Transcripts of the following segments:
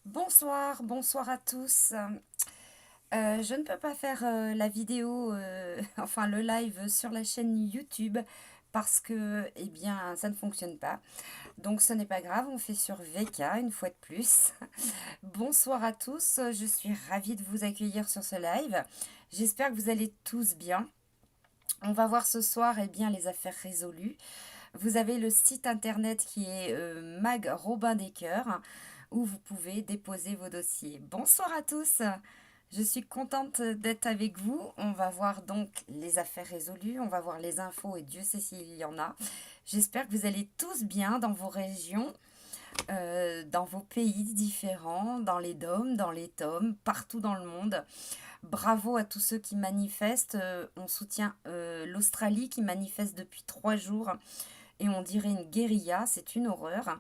Bonsoir, bonsoir à tous. Je ne peux pas faire la vidéo, enfin le live sur la chaîne YouTube parce que, eh bien, ça ne fonctionne pas. Donc ce n'est pas grave, on fait sur VK une fois de plus. Bonsoir à tous, je suis ravie de vous accueillir sur ce live. J'espère que vous allez tous bien. On va voir ce soir, eh bien, les affaires résolues. Vous avez le site internet qui est Mag Robin des Cœurs où vous pouvez déposer vos dossiers. Bonsoir à tous, je suis contente d'être avec vous. On va voir donc les affaires résolues, on va voir les infos et Dieu sait s'il y en a. J'espère que vous allez tous bien dans vos régions, dans vos pays différents, dans les DOM, dans les TOM, partout dans le monde. Bravo à tous ceux qui manifestent. On soutient l'Australie qui manifeste depuis 3 jours et on dirait une guérilla, c'est une horreur.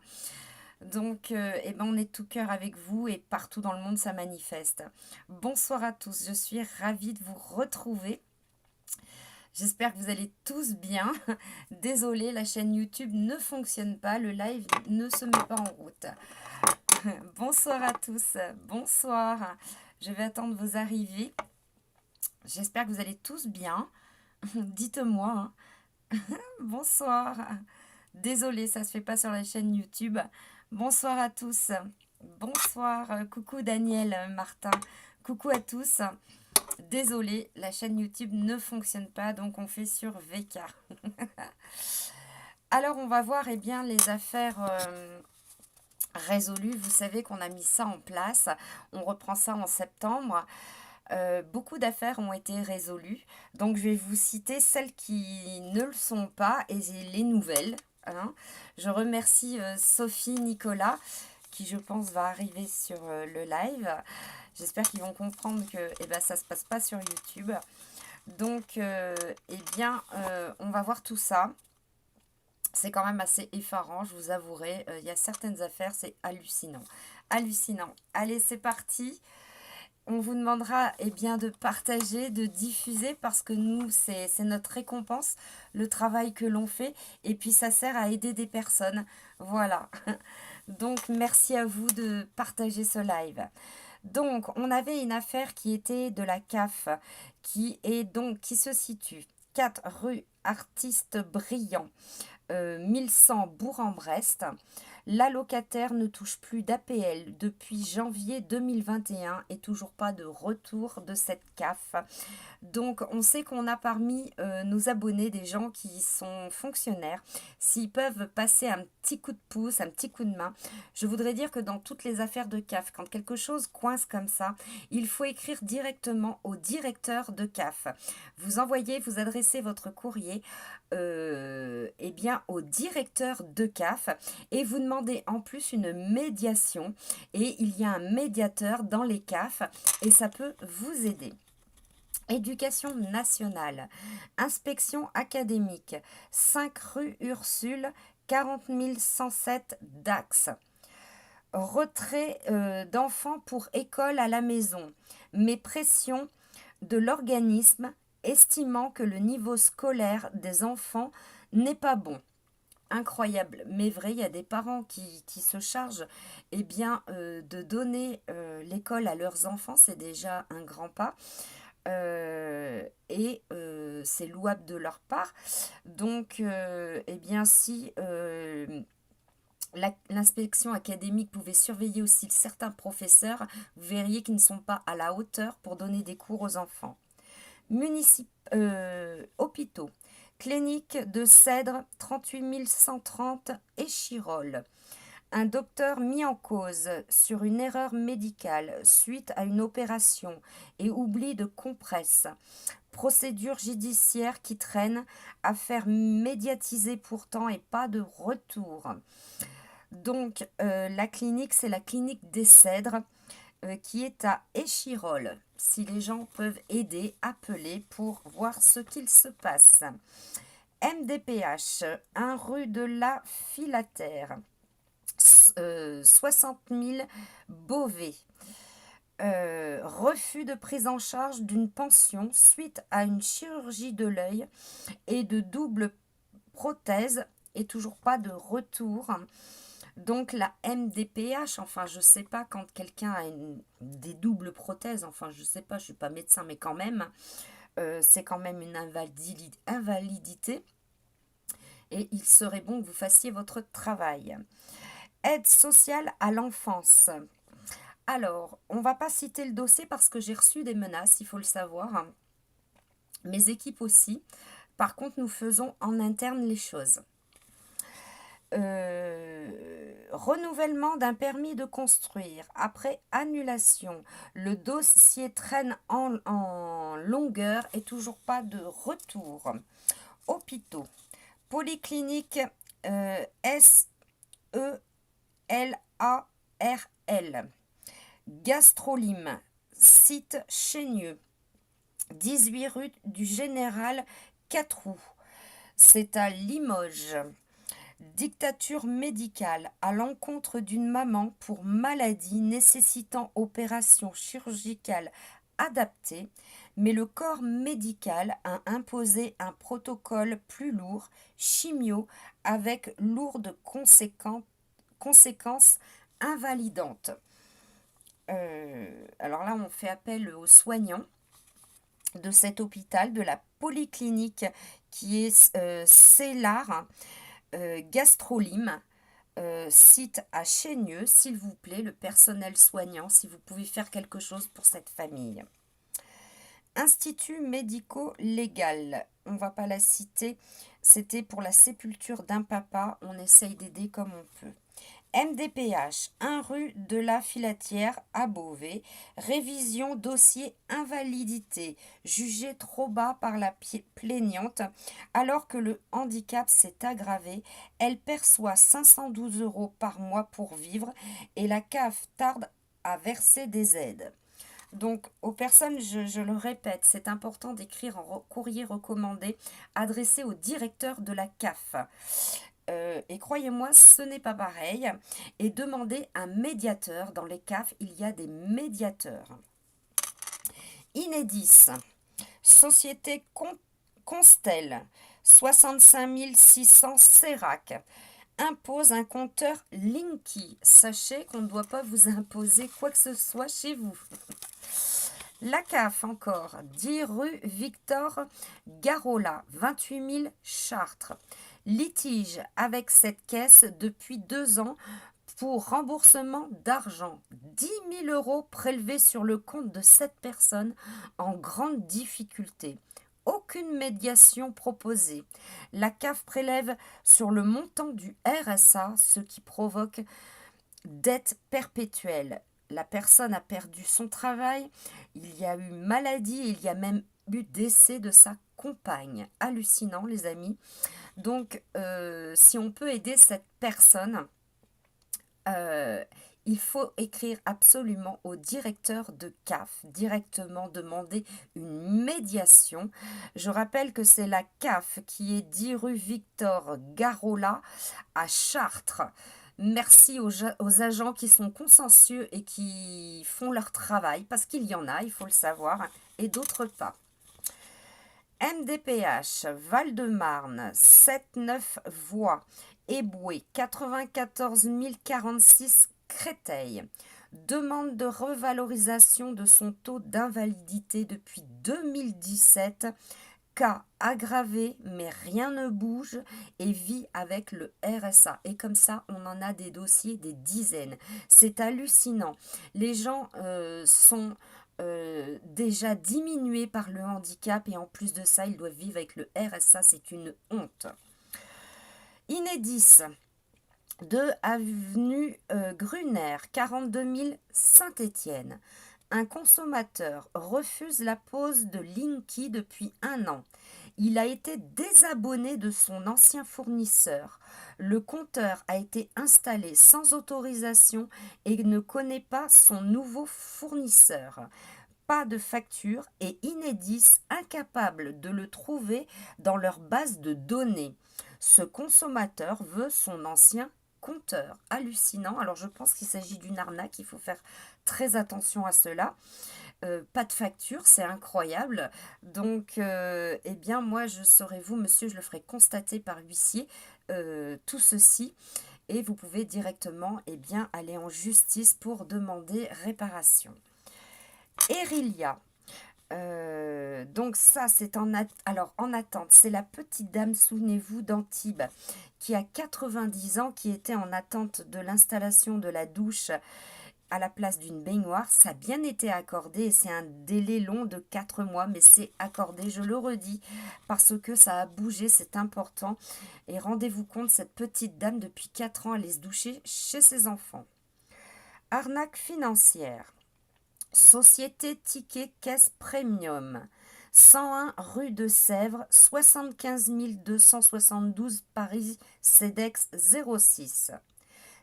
Donc, eh ben, on est de tout cœur avec vous et partout dans le monde ça manifeste. Bonsoir à tous, je suis ravie de vous retrouver. J'espère que vous allez tous bien. Désolée, la chaîne YouTube ne fonctionne pas, le live ne se met pas en route. Bonsoir à tous, bonsoir. Je vais attendre vos arrivées. J'espère que vous allez tous bien. Dites-moi, hein. Bonsoir. Désolée, ça se fait pas sur la chaîne YouTube. Bonsoir à tous. Bonsoir. Coucou Daniel, Martin. Coucou à tous. Désolée, la chaîne YouTube ne fonctionne pas, donc on fait sur VK. Alors on va voir eh bien, les affaires résolues. Vous savez qu'on a mis ça en place. On reprend ça en septembre. Beaucoup d'affaires ont été résolues. Donc je vais vous citer celles qui ne le sont pas et les nouvelles, hein. Je remercie Sophie, Nicolas, qui je pense va arriver sur le live. J'espère qu'ils vont comprendre que eh ben, ça ne se passe pas sur YouTube. Donc, eh bien, on va voir tout ça. C'est quand même assez effarant, je vous avouerai. Il y a certaines affaires, c'est hallucinant. Hallucinant. Allez, c'est parti. On vous demandera eh bien, de partager, de diffuser parce que nous, c'est notre récompense, le travail que l'on fait. Et puis, ça sert à aider des personnes. Voilà. Donc, merci à vous de partager ce live. Donc, on avait une affaire qui était de la CAF, qui se situe 4 rue Artiste Brillant, 1100 Bourg-en-Brest. La locataire ne touche plus d'APL depuis janvier 2021 et toujours pas de retour de cette CAF. Donc on sait qu'on a parmi nos abonnés des gens qui sont fonctionnaires. S'ils peuvent passer un petit coup de pouce, un petit coup de main, je voudrais dire que dans toutes les affaires de CAF, quand quelque chose coince comme ça, il faut écrire directement au directeur de CAF. Vous envoyez, vous adressez votre courrier eh bien, au directeur de CAF et vous demandez en plus une médiation et il y a un médiateur dans les CAF et ça peut vous aider. Éducation nationale, inspection académique, 5 rue Ursule, 40 107 Dax. Retrait d'enfants pour école à la maison, mais pression de l'organisme estimant que le niveau scolaire des enfants n'est pas bon. Incroyable, mais vrai, il y a des parents qui se chargent eh bien, de donner l'école à leurs enfants, c'est déjà un grand pas. Et c'est louable de leur part. Donc, eh bien, si l'inspection académique pouvait surveiller aussi certains professeurs, vous verriez qu'ils ne sont pas à la hauteur pour donner des cours aux enfants. Hôpitaux. Clinique de Cèdre, 38 130 Échirolles. Un docteur mis en cause sur une erreur médicale suite à une opération et oubli de compresse. Procédure judiciaire qui traîne, affaire médiatisée pourtant et pas de retour. Donc la clinique, c'est la clinique des Cèdres qui est à Échirolles. Si les gens peuvent aider, appeler pour voir ce qu'il se passe. MDPH, 1 rue de la Filatère. 60 000 Beauvais. Refus de prise en charge d'une pension suite à une chirurgie de l'œil et de double prothèse et toujours pas de retour. Donc la MDPH, enfin je sais pas quand quelqu'un a des doubles prothèses, enfin je sais pas, je suis pas médecin, mais quand même, c'est quand même une invalidité et il serait bon que vous fassiez votre travail. Aide sociale à l'enfance. Alors, on va pas citer le dossier parce que j'ai reçu des menaces, il faut le savoir. Mes équipes aussi. Par contre, nous faisons en interne les choses. Renouvellement d'un permis de construire. Après annulation, le dossier traîne en longueur et toujours pas de retour. Hôpitaux. Polyclinique SELARL. Gastrolim. Site Chénieux. 18 rue du Général Catroux. C'est à Limoges. Dictature médicale à l'encontre d'une maman pour maladie nécessitant opération chirurgicale adaptée, mais le corps médical a imposé un protocole plus lourd, chimio, avec lourdes conséquences invalidantes. Alors là, on fait appel aux soignants de cet hôpital, de la polyclinique qui est Célar. Gastrolim, site à Chénieux, s'il vous plaît, le personnel soignant, si vous pouvez faire quelque chose pour cette famille. Institut médico-légal, on va pas la citer, c'était pour la sépulture d'un papa, on essaye d'aider comme on peut. MDPH, 1 rue de la Filatière à Beauvais, révision dossier invalidité, jugé trop bas par la plaignante, alors que le handicap s'est aggravé, elle perçoit 512 € par mois pour vivre et la CAF tarde à verser des aides. Donc, aux personnes, je le répète, c'est important d'écrire en courrier recommandé adressé au directeur de la CAF. Et croyez-moi, ce n'est pas pareil. Et demandez un médiateur. Dans les CAF, il y a des médiateurs. Inédis, Société Constel, 65 600 Sérac, impose un compteur Linky. Sachez qu'on ne doit pas vous imposer quoi que ce soit chez vous. La CAF encore, 10 rue Victor Garola, 28 000 Chartres. Litige avec cette caisse depuis 2 ans pour remboursement d'argent. 10 000 € prélevés sur le compte de cette personne en grande difficulté. Aucune médiation proposée. La CAF prélève sur le montant du RSA, ce qui provoque dette perpétuelle. La personne a perdu son travail, il y a eu maladie, il y a même eu décès de sa compagne. Hallucinant, les amis. Donc, si on peut aider cette personne, il faut écrire absolument au directeur de CAF, directement demander une médiation. Je rappelle que c'est la CAF qui est 10 rue Victor Garola à Chartres. Merci aux agents qui sont consciencieux et qui font leur travail, parce qu'il y en a, il faut le savoir, et d'autres pas. MDPH, Val-de-Marne, 7-9 voies, Éboué, 94 046 Créteil. Demande de revalorisation de son taux d'invalidité depuis 2017. Cas aggravé, mais rien ne bouge et vit avec le RSA. Et comme ça, on en a des dossiers, des dizaines. C'est hallucinant. Les gens sont déjà diminués par le handicap et en plus de ça, ils doivent vivre avec le RSA. C'est une honte. Inédis, 2 avenue Gruner, 42 000 Saint-Étienne. Un consommateur refuse la pose de Linky depuis 1 an. Il a été désabonné de son ancien fournisseur. Le compteur a été installé sans autorisation et ne connaît pas son nouveau fournisseur. Pas de facture et Inédis incapable de le trouver dans leur base de données. Ce consommateur veut son ancien compteur. Hallucinant. Alors je pense qu'il s'agit d'une arnaque, il faut faire très attention à cela. Pas de facture, c'est incroyable. Donc, eh bien, moi, je serai vous, monsieur, je le ferai constater par huissier, tout ceci. et vous pouvez directement aller en justice pour demander réparation. Erilia. Donc ça, c'est en attente. C'est la petite dame, souvenez-vous, d'Antibes, qui a 90 ans, qui était en attente de l'installation de la douche à la place d'une baignoire. Ça a bien été accordé et c'est un délai long de 4 mois, mais c'est accordé, je le redis, parce que ça a bougé, c'est important. Et rendez-vous compte, cette petite dame, depuis 4 ans, elle est se doucher chez ses enfants. Arnaque financière. Société Ticket Caisse Premium, 101 rue de Sèvres, 75 272 Paris, CEDEX 06.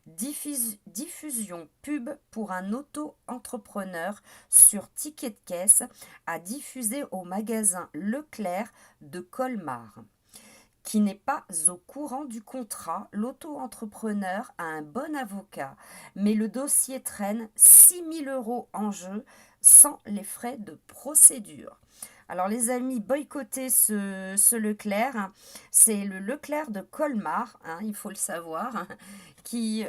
Diffusion pub pour un auto-entrepreneur sur Ticket de Caisse à diffuser au magasin Leclerc de Colmar. Qui n'est pas au courant du contrat, l'auto-entrepreneur a un bon avocat, mais le dossier traîne 6 000 € en jeu sans les frais de procédure. Alors les amis, boycottez ce Leclerc, c'est le Leclerc de Colmar, il faut le savoir, qui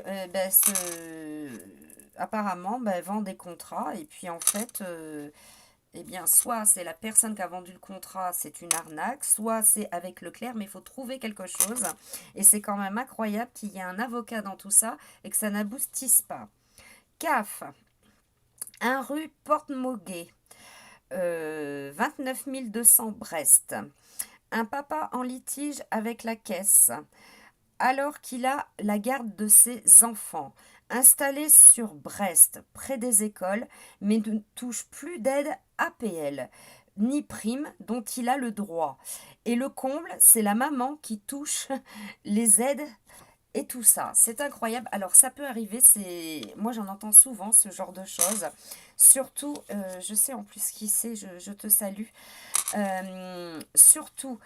apparemment vend des contrats et puis en fait... soit c'est la personne qui a vendu le contrat, c'est une arnaque, soit c'est avec Leclerc, mais il faut trouver quelque chose. Et c'est quand même incroyable qu'il y ait un avocat dans tout ça et que ça n'aboutisse pas. CAF, 1 rue Porte-Moguet, 29 200 Brest. Un papa en litige avec la caisse, alors qu'il a la garde de ses enfants. Installé sur Brest, près des écoles, mais ne touche plus d'aide APL, ni prime dont il a le droit. Et le comble, c'est la maman qui touche les aides et tout ça. C'est incroyable. Alors ça peut arriver, moi j'en entends souvent ce genre de choses. Surtout, je sais en plus qui c'est, je te salue. Surtout,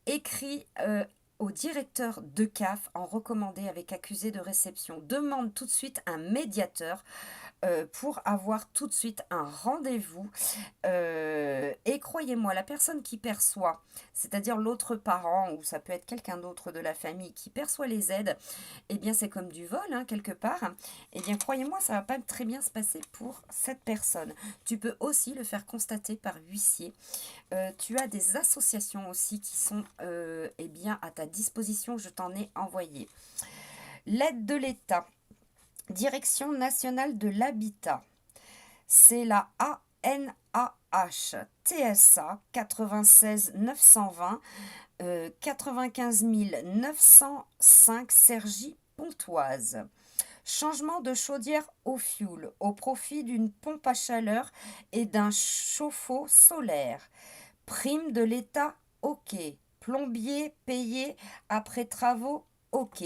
écrit... au directeur de CAF en recommandé avec accusé de réception. Demande tout de suite un médiateur pour avoir tout de suite un rendez-vous. Et croyez-moi, la personne qui perçoit, c'est-à-dire l'autre parent ou ça peut être quelqu'un d'autre de la famille qui perçoit les aides, eh bien c'est comme du vol quelque part. Eh bien croyez-moi, ça va pas très bien se passer pour cette personne. Tu peux aussi le faire constater par huissier. Tu as des associations aussi qui sont à ta disposition, je t'en ai envoyé. L'aide de l'État, Direction nationale de l'habitat, c'est la ANAH TSA 96 920 95 905 Cergy-Pontoise. Changement de chaudière au fioul au profit d'une pompe à chaleur et d'un chauffe-eau solaire. Prime de l'État, ok. Plombier payé après travaux, ok.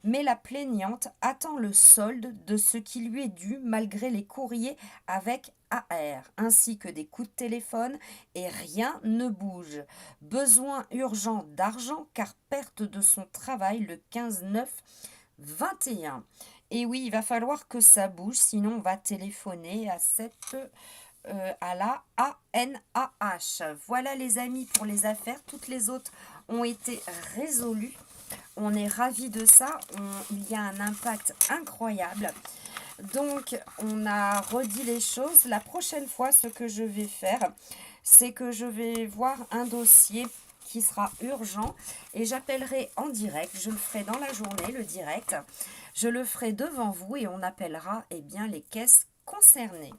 Mais la plaignante attend le solde de ce qui lui est dû malgré les courriers avec AR, ainsi que des coups de téléphone et rien ne bouge. Besoin urgent d'argent car perte de son travail le 15/9/21. Et oui, il va falloir que ça bouge, sinon on va téléphoner à la ANAH. Voilà les amis pour les affaires. Toutes les autres ont été résolues. On est ravis de ça. Il y a un impact incroyable. Donc, on a redit les choses. La prochaine fois, ce que je vais faire, c'est que je vais voir un dossier qui sera urgent et j'appellerai en direct. Je le ferai dans la journée, le direct. Je le ferai devant vous et on appellera les caisses concernées.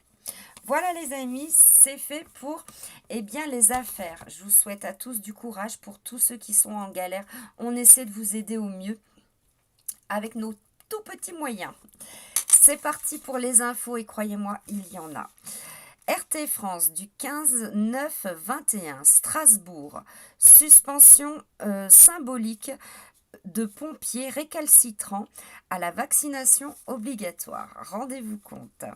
Voilà les amis, c'est fait pour les affaires. Je vous souhaite à tous du courage pour tous ceux qui sont en galère. On essaie de vous aider au mieux avec nos tout petits moyens. C'est parti pour les infos et croyez-moi, il y en a. RT France du 15/9/21, Strasbourg. Suspension symbolique de pompiers récalcitrants à la vaccination obligatoire. Rendez-vous compte.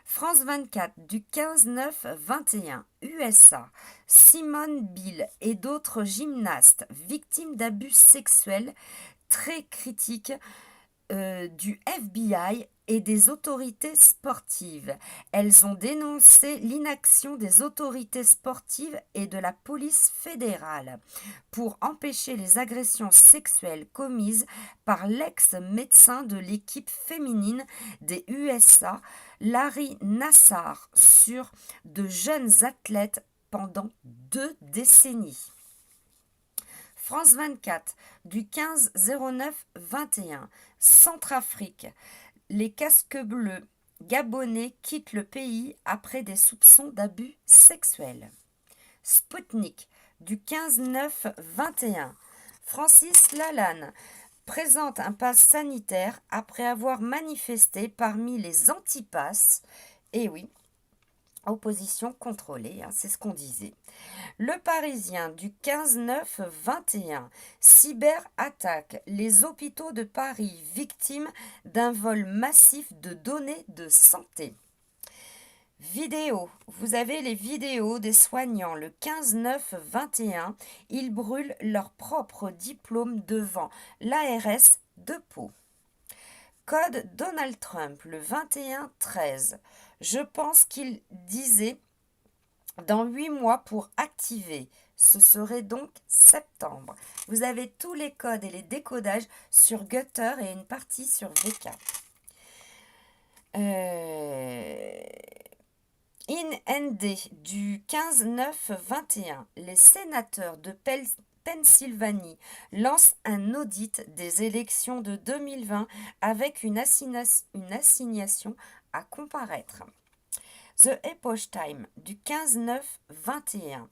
France 24 du 15/9/21, USA. Simone Biles et d'autres gymnastes victimes d'abus sexuels très critiques du FBI et des autorités sportives. Elles ont dénoncé l'inaction des autorités sportives et de la police fédérale pour empêcher les agressions sexuelles commises par l'ex-médecin de l'équipe féminine des USA, Larry Nassar, sur de jeunes athlètes pendant 2 décennies. France 24, du 15-09-21, Centrafrique. Les casques bleus gabonais quittent le pays après des soupçons d'abus sexuels. Sputnik, du 15-9-21, Francis Lalanne présente un pass sanitaire après avoir manifesté parmi les antipasses. Et oui, opposition contrôlée, c'est ce qu'on disait. Le Parisien du 15-9-21, cyberattaque, les hôpitaux de Paris victimes d'un vol massif de données de santé. Vidéo, vous avez les vidéos des soignants le 15-9-21, ils brûlent leur propre diplôme devant l'ARS de Pau. Code Donald Trump le 21-13, je pense qu'il disait dans 8 mois pour activer. Ce serait donc septembre. Vous avez tous les codes et les décodages sur Gutter et une partie sur VK. IND du 15-9-21. Les sénateurs de Pennsylvanie lancent un audit des élections de 2020 avec une assignation à comparaître. The Epoch Time du 15-9-21.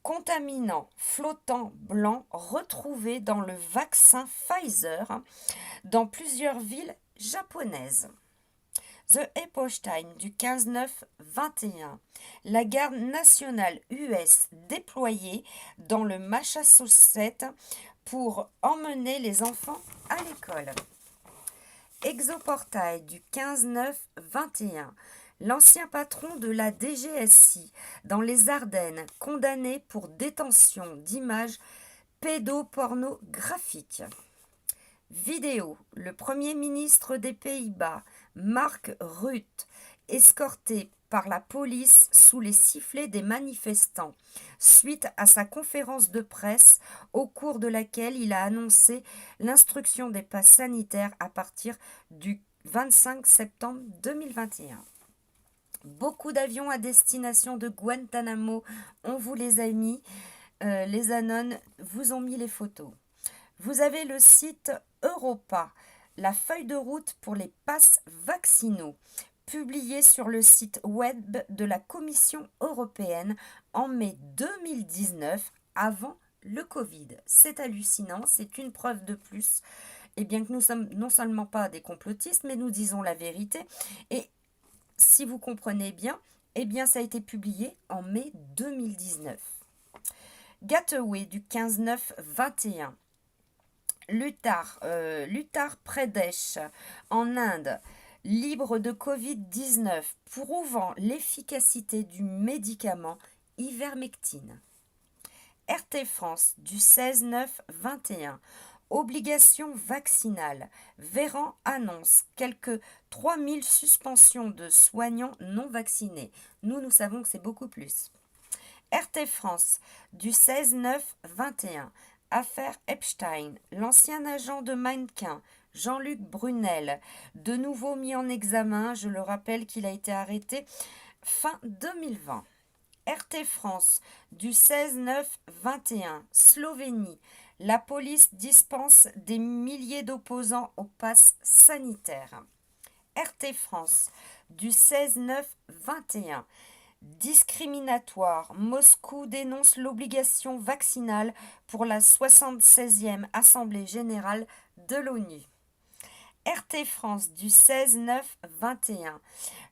Contaminant flottant blanc retrouvé dans le vaccin Pfizer dans plusieurs villes japonaises. The Epoch Time du 15-9-21. La garde nationale US déployée dans le Massachusetts pour emmener les enfants à l'école. Exoportail du 15-9-21. L'ancien patron de la DGSI dans les Ardennes, condamné pour détention d'images pédopornographiques. Vidéo, le Premier ministre des Pays-Bas, Mark Rutte, escorté par la police sous les sifflets des manifestants, suite à sa conférence de presse au cours de laquelle il a annoncé l'instruction des passes sanitaires à partir du 25 septembre 2021. Beaucoup d'avions à destination de Guantanamo, on vous les a mis, les Anones vous ont mis les photos. Vous avez le site Europa, la feuille de route pour les passes vaccinaux, publiée sur le site web de la Commission européenne en mai 2019, avant le Covid. C'est hallucinant, c'est une preuve de plus, et bien que nous sommes non seulement pas des complotistes, mais nous disons la vérité. Et si vous comprenez bien, eh bien ça a été publié en mai 2019. Gateway du 15-9-21. Uttar Pradesh en Inde, libre de Covid-19, prouvant l'efficacité du médicament ivermectine. RT France du 16-9-21. Obligation vaccinale. Véran annonce quelques 3000 suspensions de soignants non vaccinés. Nous savons que c'est beaucoup plus. RT France du 16-9-21. Affaire Epstein. L'ancien agent de Mannequin, Jean-Luc Brunel, de nouveau mis en examen. Je le rappelle qu'il a été arrêté fin 2020. RT France du 16-9-21. Slovénie. La police dispense des milliers d'opposants au pass sanitaire. RT France du 16-9-21. Discriminatoire. Moscou dénonce l'obligation vaccinale pour la 76e Assemblée générale de l'ONU. RT France du 16-9-21.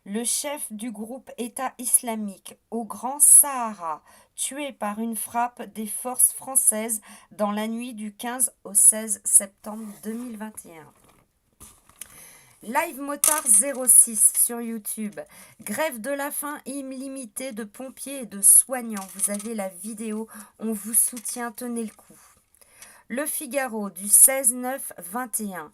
Le chef du groupe État islamique au Grand Sahara, tué par une frappe des forces françaises dans la nuit du 15 au 16 septembre 2021. Live Motard 06 sur YouTube. Grève de la faim illimitée de pompiers et de soignants. Vous avez la vidéo, on vous soutient, tenez le coup. Le Figaro du 16-9-21.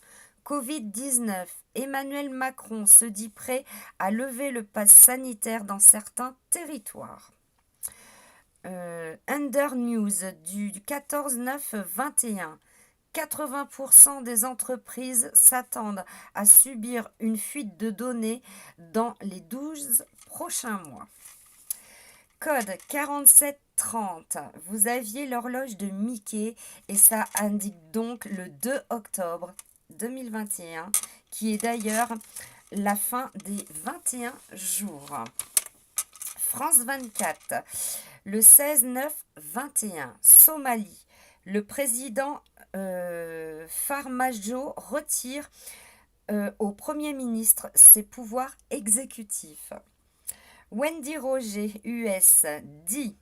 Covid-19, Emmanuel Macron se dit prêt à lever le pass sanitaire dans certains territoires. Under News du 14-9-21. 80% des entreprises s'attendent à subir une fuite de données dans les 12 prochains mois. Code 4730. Vous aviez l'horloge de Mickey et ça indique donc le 2 octobre 2021, qui est d'ailleurs la fin des 21 jours. France 24, le 16-9-21, Somalie. Le président Farmajo retire au Premier ministre ses pouvoirs exécutifs. Wendy Roger, US, dit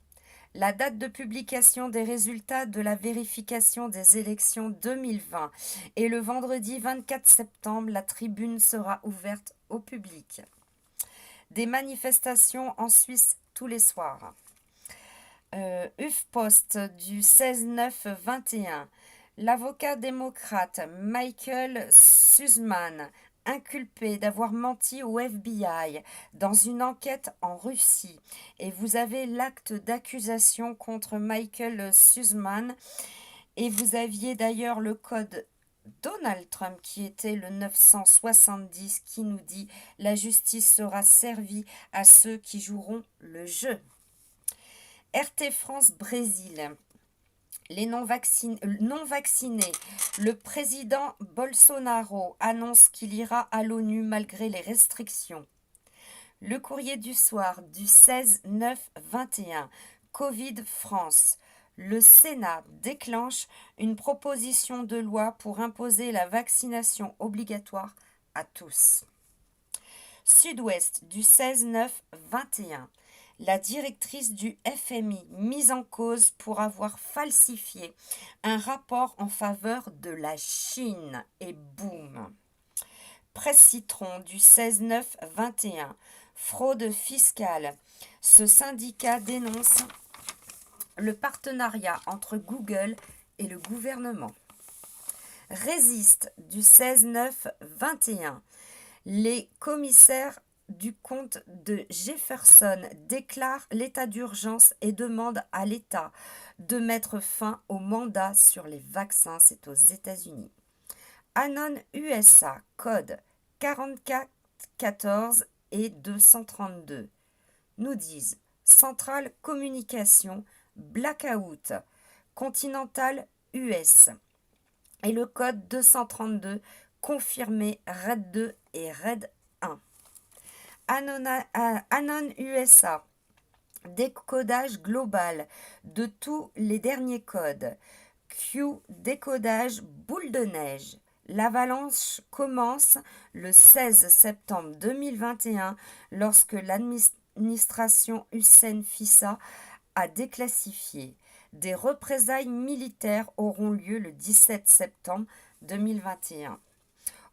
la date de publication des résultats de la vérification des élections 2020 et le vendredi 24 septembre, la tribune sera ouverte au public. Des manifestations en Suisse tous les soirs. HuffPost du 16-9-21. L'avocat démocrate Michael Sussmann, inculpé d'avoir menti au FBI dans une enquête en Russie. Et vous avez l'acte d'accusation contre Michael Sussmann. Et vous aviez d'ailleurs le code Donald Trump qui était le 970 qui nous dit « La justice sera servie à ceux qui joueront le jeu ». RT France Brésil. Les non-vaccinés, le président Bolsonaro annonce qu'il ira à l'ONU malgré les restrictions. Le courrier du soir du 16-9-21, Covid France. Le Sénat déclenche une proposition de loi pour imposer la vaccination obligatoire à tous. Sud-Ouest du 16-9-21. La directrice du FMI mise en cause pour avoir falsifié un rapport en faveur de la Chine. Et boum. Presse Citron du 16-9-21. Fraude fiscale. Ce syndicat dénonce le partenariat entre Google et le gouvernement. Résiste du 16-9-21. Les commissaires du comte de Jefferson déclarent l'état d'urgence et demandent à l'État de mettre fin au mandat sur les vaccins. C'est aux États-Unis. Anon USA, code 4414 et 232. Nous disent Centrale Communication, Blackout, Continental US. Et le code 232, confirmé RAID 2 et RAID 1. Anon USA, décodage global de tous les derniers codes. Q, décodage boule de neige. L'avalanche commence le 16 septembre 2021 lorsque l'administration Hussein Fissa a déclassifié. Des représailles militaires auront lieu le 17 septembre 2021.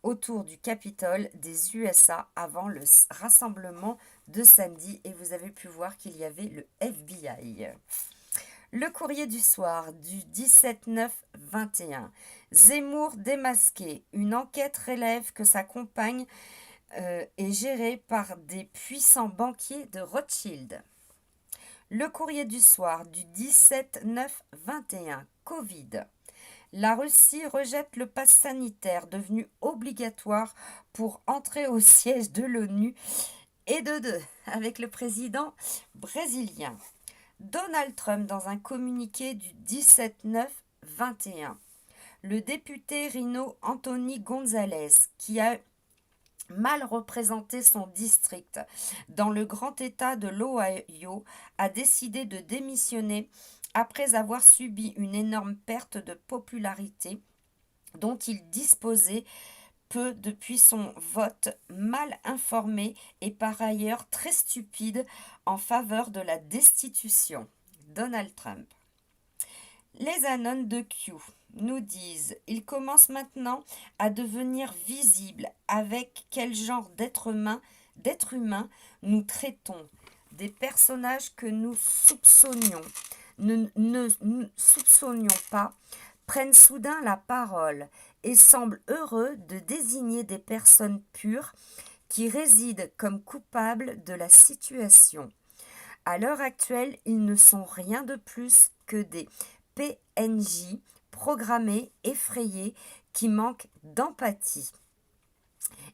Autour du Capitole des USA avant le rassemblement de samedi et vous avez pu voir qu'il y avait le FBI. Le courrier du soir du 17-9-21. Zemmour démasqué. Une enquête relève que sa compagne est gérée par des puissants banquiers de Rothschild. Le courrier du soir du 17-9-21. Covid. La Russie rejette le pass sanitaire devenu obligatoire pour entrer au siège de l'ONU et de deux avec le président brésilien. Donald Trump dans un communiqué du 17-9-21. Le député Rino Anthony González qui a mal représenté son district dans le grand État de l'Ohio a décidé de démissionner après avoir subi une énorme perte de popularité dont il disposait peu depuis son vote mal informé et par ailleurs très stupide en faveur de la destitution. Donald Trump. Les anons de Q nous disent « Il commence maintenant à devenir visible avec quel genre d'être humain nous traitons, des personnages que nous soupçonnions. Ne soupçonnions pas prennent soudain la parole et semblent heureux de désigner des personnes pures qui résident comme coupables de la situation. À l'heure actuelle, ils ne sont rien de plus que des PNJ programmés, effrayés, qui manquent d'empathie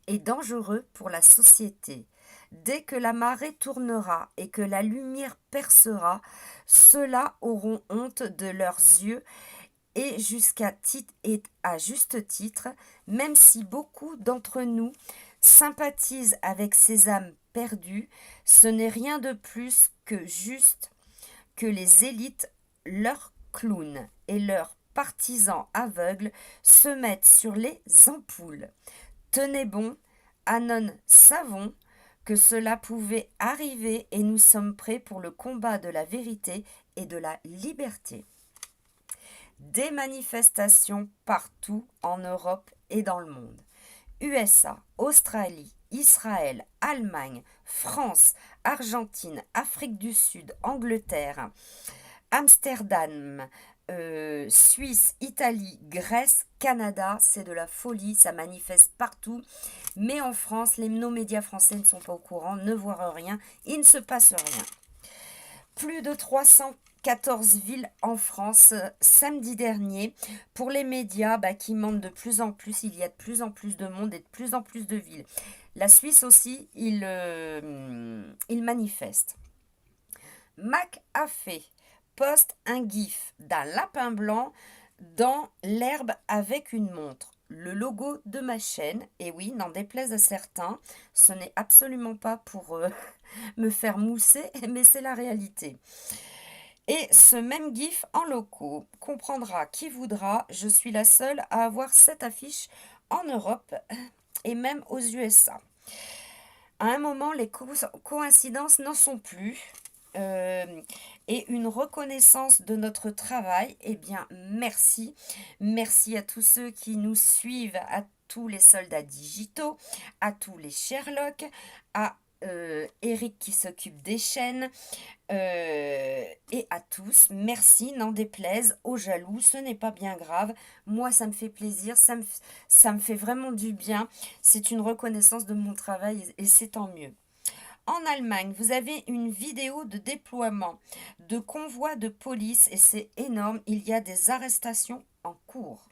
et dangereux pour la société. Dès que la marée tournera et que la lumière percera, ceux-là auront honte de leurs yeux et à juste titre, même si beaucoup d'entre nous sympathisent avec ces âmes perdues, ce n'est rien de plus que juste que les élites, leurs clowns et leurs partisans aveugles se mettent sur les ampoules. Tenez bon, Anon savons que cela pouvait arriver et nous sommes prêts pour le combat de la vérité et de la liberté. Des manifestations partout en Europe et dans le monde. USA, Australie, Israël, Allemagne, France, Argentine, Afrique du Sud, Angleterre, Amsterdam, Suisse, Italie, Grèce, Canada, c'est de la folie, ça manifeste partout. Mais en France, nos médias français ne sont pas au courant, ne voient rien, il ne se passe rien. Plus de 314 villes en France samedi dernier. Pour les médias qui mentent de plus en plus, il y a de plus en plus de monde et de plus en plus de villes. La Suisse aussi, il manifeste. McAfee poste un gif d'un lapin blanc dans l'herbe avec une montre. Le logo de ma chaîne, et oui, n'en déplaise à certains, ce n'est absolument pas pour me faire mousser, mais c'est la réalité. Et ce même gif en loco comprendra qui voudra, je suis la seule à avoir cette affiche en Europe et même aux USA. À un moment, les coïncidences n'en sont plus. Et une reconnaissance de notre travail, eh bien merci. Merci à tous ceux qui nous suivent, à tous les soldats digitaux, à tous les Sherlock, à Eric qui s'occupe des chaînes, et à tous, merci, n'en déplaise aux jaloux, ce n'est pas bien grave, moi ça me fait plaisir, ça me fait vraiment du bien, c'est une reconnaissance de mon travail et c'est tant mieux. En Allemagne, vous avez une vidéo de déploiement de convois de police et c'est énorme, il y a des arrestations en cours.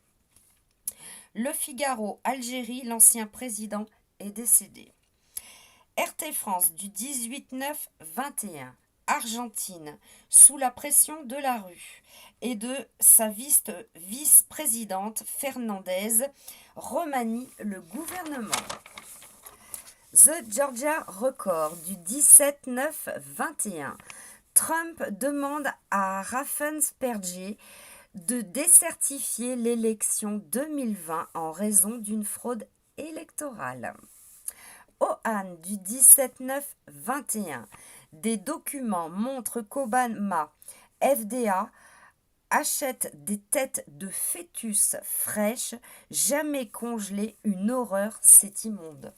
Le Figaro, Algérie, l'ancien président est décédé. RT France du 18-9-21, Argentine, sous la pression de la rue et de sa vice-présidente Fernandez, remanie le gouvernement. The Georgia Record du 17-9-21. Trump demande à Raffensperger de décertifier l'élection 2020 en raison d'une fraude électorale. Ohan du 17-9-21. Des documents montrent qu'Obama, FDA, achète des têtes de fœtus fraîches, jamais congelées, une horreur, c'est immonde.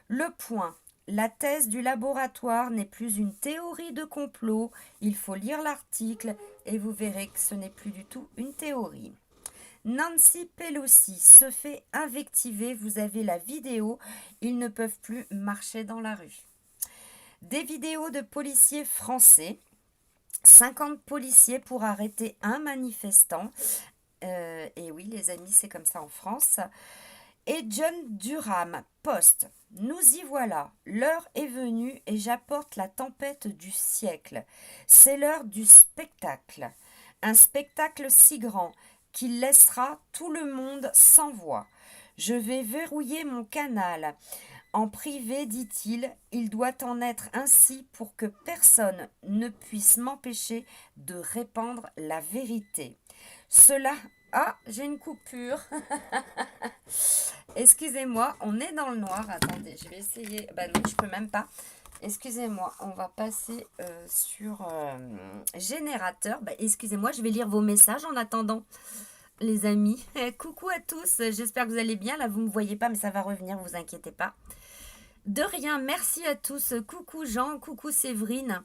Le point. La thèse du laboratoire n'est plus une théorie de complot. Il faut lire l'article et vous verrez que ce n'est plus du tout une théorie. Nancy Pelosi se fait invectiver. Vous avez la vidéo. Ils ne peuvent plus marcher dans la rue. Des vidéos de policiers français. 50 policiers pour arrêter un manifestant. Et oui, les amis, c'est comme ça en France. Et John Durham poste. Nous y voilà, l'heure est venue et j'apporte la tempête du siècle. C'est l'heure du spectacle. Un spectacle si grand qu'il laissera tout le monde sans voix. Je vais verrouiller mon canal. En privé, dit-il, il doit en être ainsi pour que personne ne puisse m'empêcher de répandre la vérité. Cela... Ah, j'ai une coupure. Excusez-moi, on est dans le noir. Attendez, je vais essayer. Bah non, je peux même pas. Excusez-moi, on va passer sur générateur. Bah, excusez-moi, je vais lire vos messages en attendant, les amis. Coucou à tous, j'espère que vous allez bien. Là, vous ne me voyez pas, mais ça va revenir, vous inquiétez pas. De rien, merci à tous. Coucou Jean, coucou Séverine.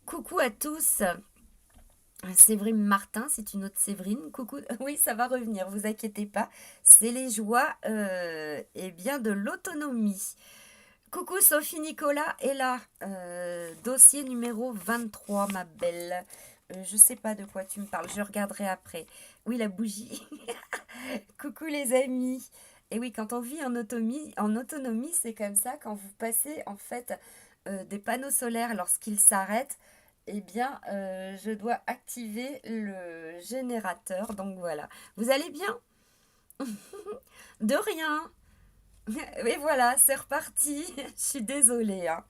Coucou à tous. Séverine Martin, c'est une autre Séverine. Coucou, oui, ça va revenir, vous inquiétez pas. C'est les joies eh bien, de l'autonomie. Coucou Sophie Nicolas est là. Dossier numéro 23, ma belle. Je sais pas de quoi tu me parles, je regarderai après. Oui, la bougie. Coucou les amis. Et oui, quand on vit en autonomie, c'est comme ça. Quand vous passez en fait des panneaux solaires lorsqu'ils s'arrêtent, eh bien, je dois activer le générateur. Donc voilà. Vous allez bien? De rien. Et voilà, c'est reparti. Je suis désolée, hein.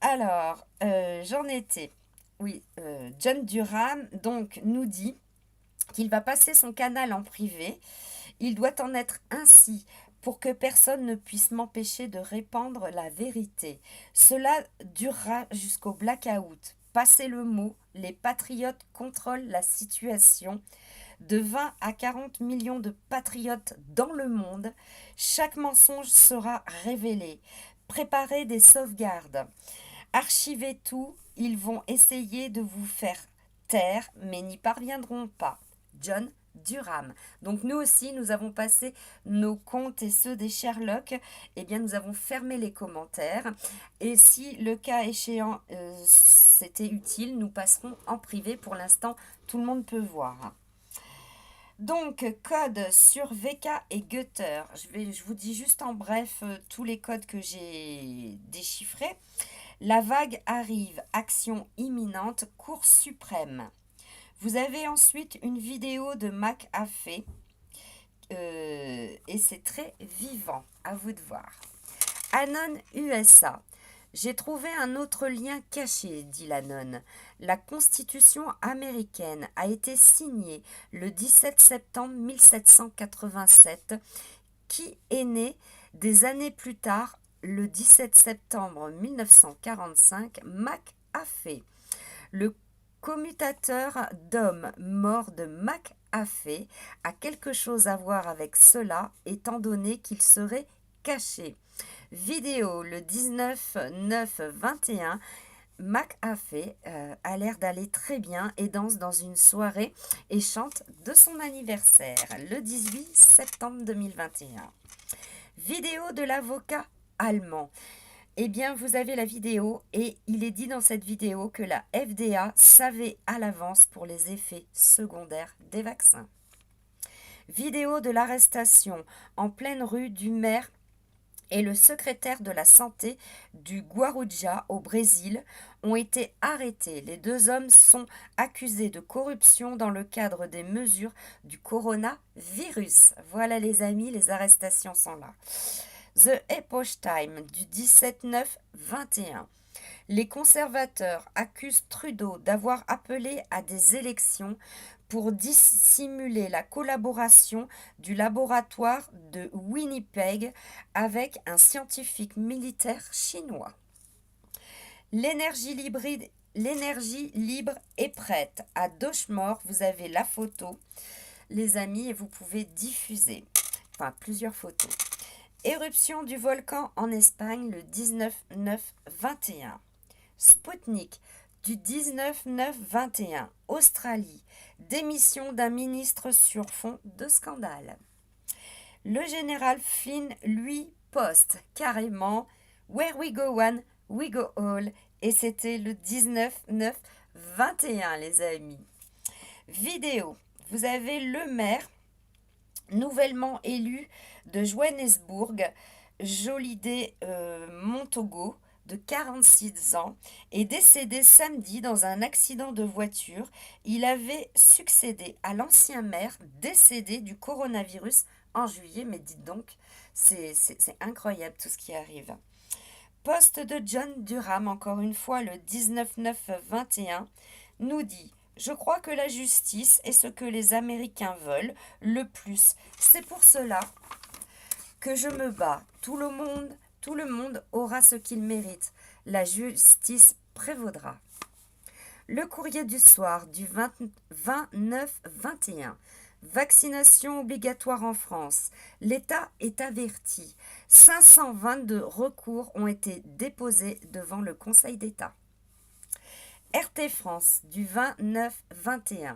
Alors, j'en étais. Oui, John Durham donc nous dit qu'il va passer son canal en privé. Il doit en être ainsi pour que personne ne puisse m'empêcher de répandre la vérité. Cela durera jusqu'au blackout. Passez le mot, les patriotes contrôlent la situation. De 20 à 40 millions de patriotes dans le monde, chaque mensonge sera révélé. Préparez des sauvegardes. Archivez tout, ils vont essayer de vous faire taire, mais n'y parviendront pas. John Durham. Donc nous aussi, nous avons passé nos comptes et ceux des Sherlock. Eh bien, nous avons fermé les commentaires. Et si le cas échéant, c'était utile, nous passerons en privé. Pour l'instant, tout le monde peut voir. Donc, code sur VK et Gutter. Je vous dis juste en bref tous les codes que j'ai déchiffrés. La vague arrive, action imminente, course suprême. Vous avez ensuite une vidéo de McAfee et c'est très vivant, à vous de voir. Anon USA. J'ai trouvé un autre lien caché, dit l'Anon. La Constitution américaine a été signée le 17 septembre 1787, qui est né des années plus tard, le 17 septembre 1945, McAfee. Le commutateur d'homme mort de McAfee a quelque chose à voir avec cela, étant donné qu'il serait caché. Vidéo le 19-9-21. McAfee a l'air d'aller très bien et danse dans une soirée et chante de son anniversaire le 18 septembre 2021. Vidéo de l'avocat allemand. Eh bien, vous avez la vidéo et il est dit dans cette vidéo que la FDA savait à l'avance pour les effets secondaires des vaccins. Vidéo de l'arrestation en pleine rue du maire et le secrétaire de la santé du Guarujá au Brésil ont été arrêtés. Les deux hommes sont accusés de corruption dans le cadre des mesures du coronavirus. Voilà les amis, les arrestations sont là. The Epoch Time du 17-9-21. Les conservateurs accusent Trudeau d'avoir appelé à des élections pour dissimuler la collaboration du laboratoire de Winnipeg avec un scientifique militaire chinois. L'énergie libre est prête. À Dochemort, vous avez la photo, les amis, et vous pouvez diffuser. Enfin, plusieurs photos. Éruption du volcan en Espagne le 19-9-21. Sputnik du 19-9-21. Australie. Démission d'un ministre sur fond de scandale. Le général Flynn lui poste carrément Where we go one, we go all. Et c'était le 19-9-21 les amis. Vidéo. Vous avez le maire nouvellement élu de Johannesburg, Jolide Montogo, de 46 ans, est décédé samedi dans un accident de voiture. Il avait succédé à l'ancien maire décédé du coronavirus en juillet. Mais dites donc, c'est incroyable tout ce qui arrive. Poste de John Durham, encore une fois, le 19-9-21, nous dit « Je crois que la justice est ce que les Américains veulent le plus. C'est pour cela que je me bats. Tout le monde aura ce qu'il mérite. La justice prévaudra. » Le courrier du soir du 29-21. Vaccination obligatoire en France. L'État est averti. 522 recours ont été déposés devant le Conseil d'État. RT France du 29-21.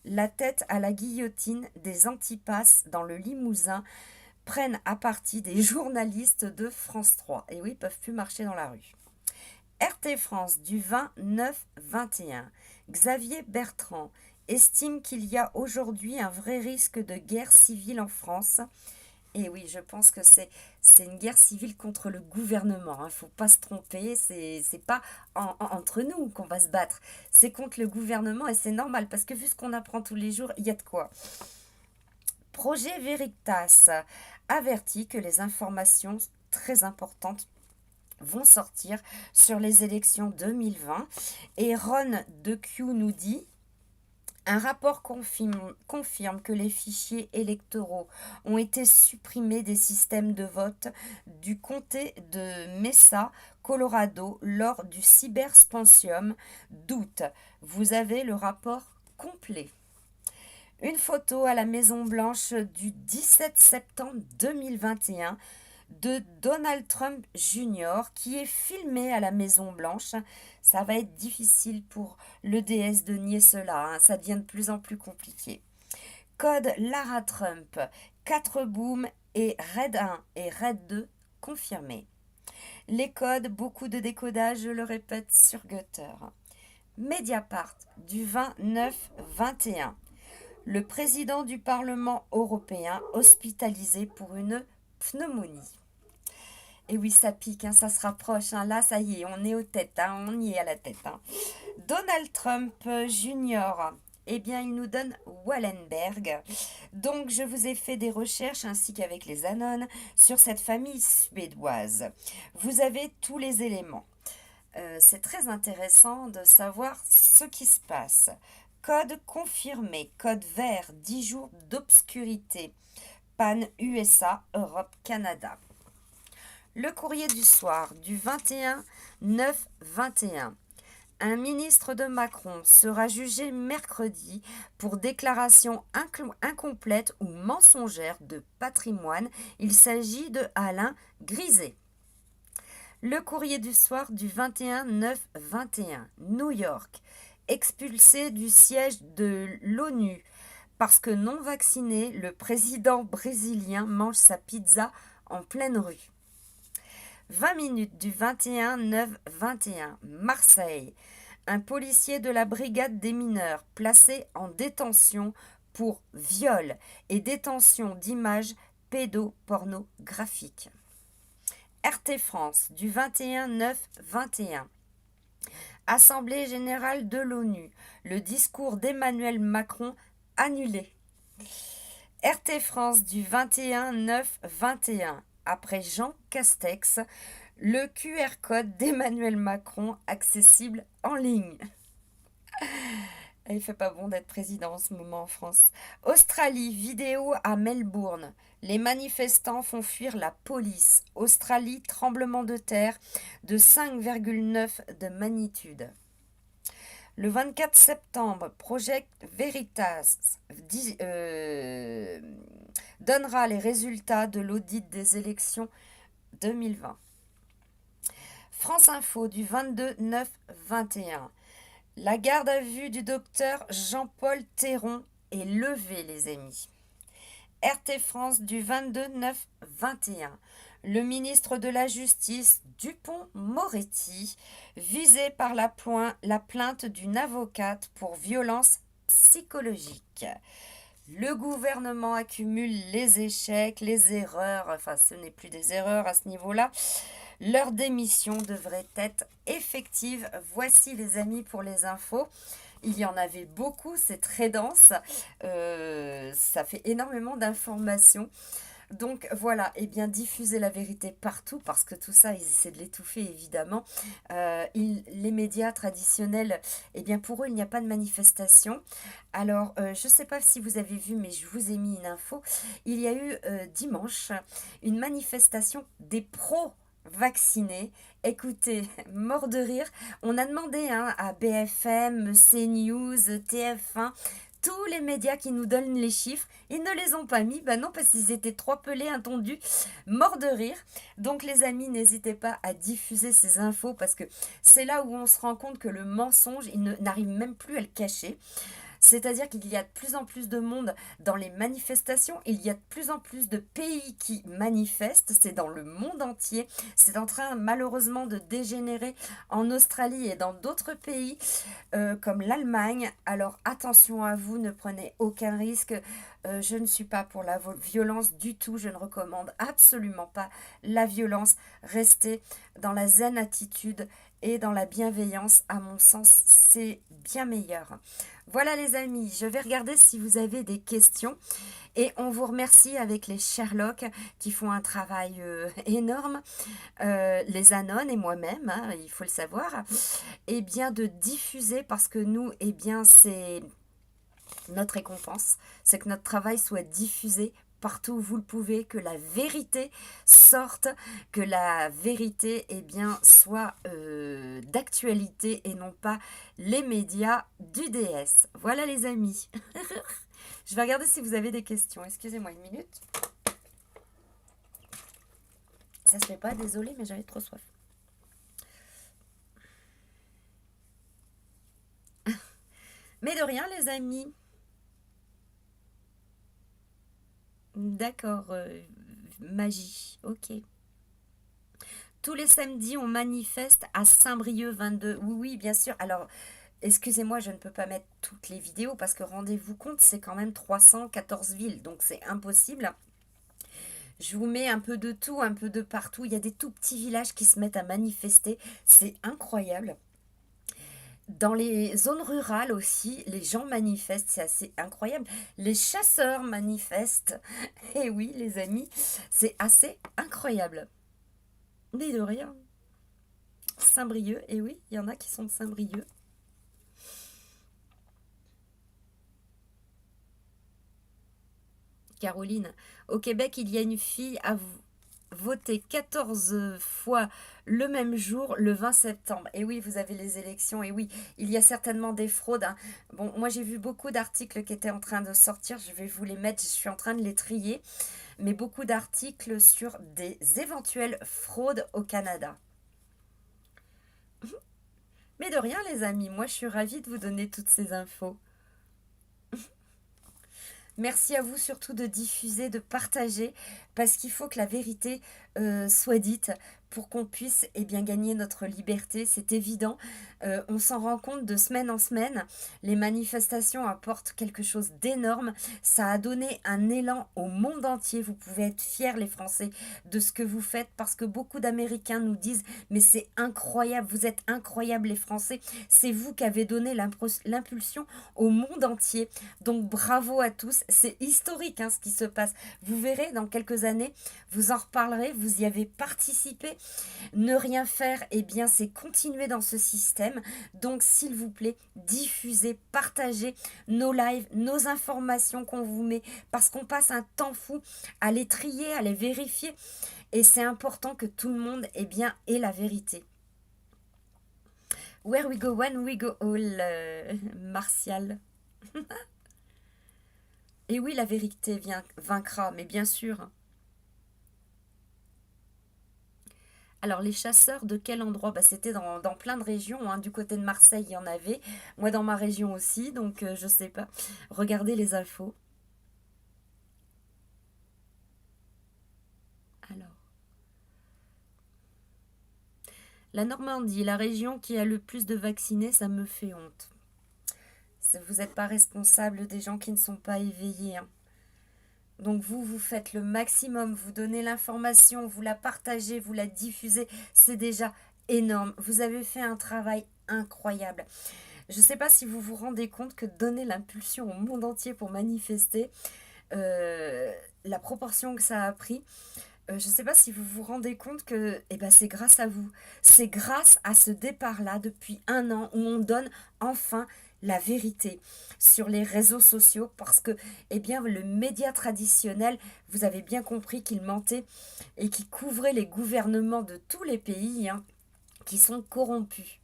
La tête à la guillotine des antipasses dans le Limousin prennent à partie des journalistes de France 3. Et oui, ils ne peuvent plus marcher dans la rue. RT France du 29-21. Xavier Bertrand estime qu'il y a aujourd'hui un vrai risque de guerre civile en France. Et oui, je pense que c'est une guerre civile contre le gouvernement. Il ne faut pas se tromper. C'est pas entre nous qu'on va se battre. C'est contre le gouvernement et c'est normal parce que vu ce qu'on apprend tous les jours, il y a de quoi. Projet Veritas avertit que les informations très importantes vont sortir sur les élections 2020. Et Ron DeQ nous dit: un rapport confirme que les fichiers électoraux ont été supprimés des systèmes de vote du comté de Mesa, Colorado, lors du Cyberspantium d'août. Vous avez le rapport complet. Une photo à la Maison-Blanche du 17 septembre 2021 de Donald Trump Jr. qui est filmé à la Maison-Blanche. Ça va être difficile pour le DS de nier cela, hein. Ça devient de plus en plus compliqué. Code Lara Trump, 4 booms et RAID 1 et RAID 2 confirmés. Les codes, beaucoup de décodage, je le répète, sur Gutter. Mediapart du 29-21. Le président du Parlement européen hospitalisé pour une pneumonie. Et oui, ça pique, hein, ça se rapproche. Hein. Là, ça y est, on est aux têtes, hein, on y est à la tête. Hein. Donald Trump Jr., eh bien, il nous donne Wallenberg. Donc, je vous ai fait des recherches, ainsi qu'avec les Anones, sur cette famille suédoise. Vous avez tous les éléments. C'est très intéressant de savoir ce qui se passe. Code confirmé, code vert, 10 jours d'obscurité. Panne USA, Europe, Canada. Le courrier du soir du 21-9-21. Un ministre de Macron sera jugé mercredi pour déclaration incomplète ou mensongère de patrimoine. Il s'agit de Alain Griset. Le courrier du soir du 21-9-21. New York. Expulsé du siège de l'ONU parce que non vacciné, le président brésilien mange sa pizza en pleine rue. 20 minutes du 21-9-21. Marseille. Un policier de la brigade des mineurs placé en détention pour viol et détention d'images pédopornographiques. RT France du 21-9-21. Assemblée générale de l'ONU. Le discours d'Emmanuel Macron annulé. RT France du 21-9-21. Après Jean Castex, le QR code d'Emmanuel Macron accessible en ligne. Il fait pas bon d'être président en ce moment en France. Australie, vidéo à Melbourne. Les manifestants font fuir la police. Australie, tremblement de terre de 5,9 de magnitude. Le 24 septembre, Project Veritas donnera les résultats de l'audit des élections 2020. France Info du 22-9-21. La garde à vue du docteur Jean-Paul Théron est levée, les amis. RT France du 22-9-21. Le ministre de la Justice, Dupond-Moretti, visé par la plainte d'une avocate pour violence psychologique. Le gouvernement accumule les échecs, les erreurs, enfin ce n'est plus des erreurs à ce niveau-là. Leur démission devrait être effective. Voici les amis pour les infos. Il y en avait beaucoup, c'est très dense, ça fait énormément d'informations. Donc voilà, et bien diffuser la vérité partout, parce que tout ça, ils essaient de l'étouffer évidemment. Les médias traditionnels, eh bien pour eux, il n'y a pas de manifestation. Alors, je ne sais pas si vous avez vu, mais je vous ai mis une info. Il y a eu dimanche une manifestation des pro-vaccinés. Écoutez, mort de rire. On a demandé à BFM, CNews, TF1, tous les médias qui nous donnent les chiffres, ils ne les ont pas mis. Ben non, parce qu'ils étaient trop pelés, intendus, morts de rire. Donc les amis, n'hésitez pas à diffuser ces infos parce que c'est là où on se rend compte que le mensonge, n'arrive même plus à le cacher. C'est-à-dire qu'il y a de plus en plus de monde dans les manifestations, il y a de plus en plus de pays qui manifestent, c'est dans le monde entier, c'est en train malheureusement de dégénérer en Australie et dans d'autres pays comme l'Allemagne. Alors attention à vous, ne prenez aucun risque. Je ne suis pas pour la violence du tout, je ne recommande absolument pas la violence. Restez dans la zen attitude et dans la bienveillance, à mon sens, c'est bien meilleur. Voilà les amis, je vais regarder si vous avez des questions et on vous remercie avec les Sherlock qui font un travail énorme, les Anon et moi-même, hein, il faut le savoir, et bien de diffuser parce que nous, eh bien c'est notre récompense, c'est que notre travail soit diffusé partout où vous le pouvez, que la vérité sorte, que la vérité eh bien, soit d'actualité et non pas les médias du DS. Voilà les amis. Je vais regarder si vous avez des questions. Excusez-moi une minute. Ça se fait pas, désolé, mais j'avais trop soif. Mais de rien les amis. D'accord, magie, ok. Tous les samedis, on manifeste à Saint-Brieuc 22. Oui, oui, bien sûr. Alors, excusez-moi, je ne peux pas mettre toutes les vidéos parce que rendez-vous compte, c'est quand même 314 villes, donc c'est impossible. Je vous mets un peu de tout, un peu de partout. Il y a des tout petits villages qui se mettent à manifester. C'est incroyable. Dans les zones rurales aussi, les gens manifestent, c'est assez incroyable. Les chasseurs manifestent. Et oui, les amis, c'est assez incroyable. Mais de rien. Saint-Brieuc, et oui, il y en a qui sont de Saint-Brieuc. Caroline, au Québec, il y a une fille à voter 14 fois le même jour, le 20 septembre. Et oui, vous avez les élections, et oui, il y a certainement des fraudes, hein. Bon, moi j'ai vu beaucoup d'articles qui étaient en train de sortir, je vais vous les mettre, je suis en train de les trier, mais beaucoup d'articles sur des éventuelles fraudes au Canada. Mais de rien les amis, moi je suis ravie de vous donner toutes ces infos. Merci à vous surtout de diffuser, de partager, parce qu'il faut que la vérité soit dite pour qu'on puisse eh bien, gagner notre liberté, c'est évident. On s'en rend compte de semaine en semaine. Les manifestations apportent quelque chose d'énorme. Ça a donné un élan au monde entier. Vous pouvez être fiers, les Français, de ce que vous faites, parce que beaucoup d'Américains nous disent « Mais c'est incroyable, vous êtes incroyables les Français. C'est vous qui avez donné l'impulsion au monde entier. » Donc bravo à tous, c'est historique hein, ce qui se passe. Vous verrez dans quelques années, vous en reparlerez, vous y avez participé. Ne rien faire, eh bien c'est continuer dans ce système. Donc s'il vous plaît, diffusez, partagez nos lives, nos informations qu'on vous met, parce qu'on passe un temps fou à les trier, à les vérifier. Et c'est important que tout le monde eh bien, ait la vérité. Where we go one, we go all, Martial. Et oui, la vérité vaincra, mais bien sûr. Alors, les chasseurs, de quel endroit? Bah, c'était dans plein de régions. Hein. Du côté de Marseille, il y en avait. Moi, dans ma région aussi, donc je sais pas. Regardez les infos. Alors, la Normandie, la région qui a le plus de vaccinés, ça me fait honte. Vous n'êtes pas responsable des gens qui ne sont pas éveillés. Hein. Donc vous faites le maximum, vous donnez l'information, vous la partagez, vous la diffusez, c'est déjà énorme. Vous avez fait un travail incroyable. Je ne sais pas si vous vous rendez compte que donner l'impulsion au monde entier pour manifester, la proportion que ça a pris, je ne sais pas si vous vous rendez compte que eh ben, c'est grâce à vous. C'est grâce à ce départ-là depuis 1 an où on donne enfin la vérité sur les réseaux sociaux parce que eh bien, le média traditionnel, vous avez bien compris qu'il mentait et qui couvrait les gouvernements de tous les pays hein, qui sont corrompus.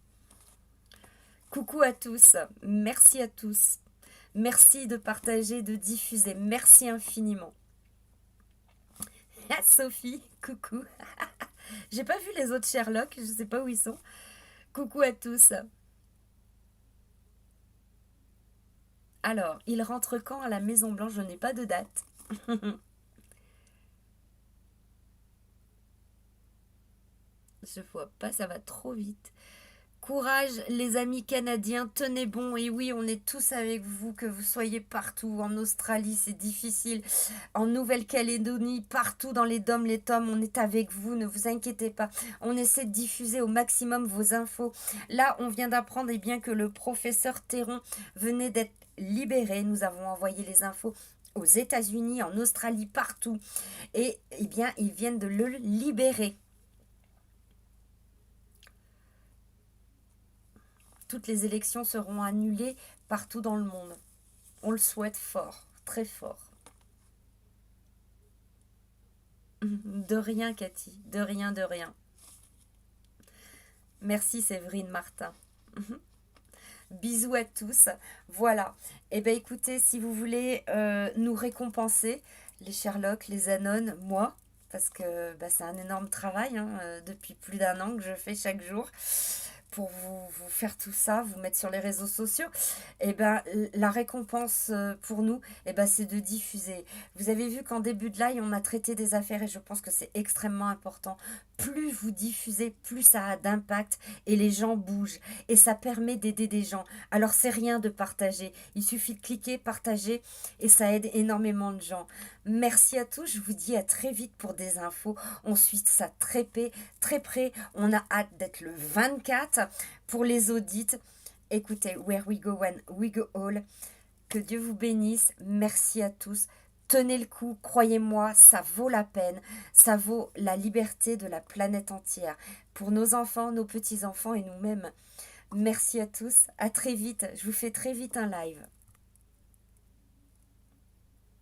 Coucou à tous, merci à tous. Merci de partager, de diffuser. Merci infiniment. Ah, Sophie, coucou. J'ai pas vu les autres Sherlock, je sais pas où ils sont. Coucou à tous. Alors, il rentre quand à la Maison Blanche? Je n'ai pas de date. Je vois pas, ça va trop vite. Courage les amis canadiens, tenez bon et oui on est tous avec vous, que vous soyez partout, en Australie c'est difficile, en Nouvelle-Calédonie, partout dans les DOM, les TOM, on est avec vous, ne vous inquiétez pas, on essaie de diffuser au maximum vos infos. Là on vient d'apprendre eh bien, que le professeur Théron venait d'être libéré, nous avons envoyé les infos aux États-Unis, en Australie, partout, et eh bien ils viennent de le libérer. Toutes les élections seront annulées partout dans le monde. On le souhaite fort, très fort. De rien, Cathy, de rien, de rien. Merci, Séverine Martin. Bisous à tous. Voilà. Eh bien, écoutez, si vous voulez nous récompenser, les Sherlock, les Anon, moi, parce que bah, c'est un énorme travail hein, depuis plus d'1 an que je fais chaque jour pour vous faire tout ça, vous mettre sur les réseaux sociaux, et ben la récompense pour nous, et ben c'est de diffuser. Vous avez vu qu'en début de live, on a traité des affaires et je pense que c'est extrêmement important. Plus vous diffusez, plus ça a d'impact et les gens bougent et ça permet d'aider des gens. Alors c'est rien de partager, il suffit de cliquer, partager et ça aide énormément de gens. Merci à tous, je vous dis à très vite pour des infos. On suit ça très près. On a hâte d'être le 24 pour les audits. Écoutez, where we go when we go all. Que Dieu vous bénisse. Merci à tous. Tenez le coup, croyez-moi, ça vaut la peine. Ça vaut la liberté de la planète entière. Pour nos enfants, nos petits-enfants et nous-mêmes. Merci à tous. À très vite. Je vous fais très vite un live.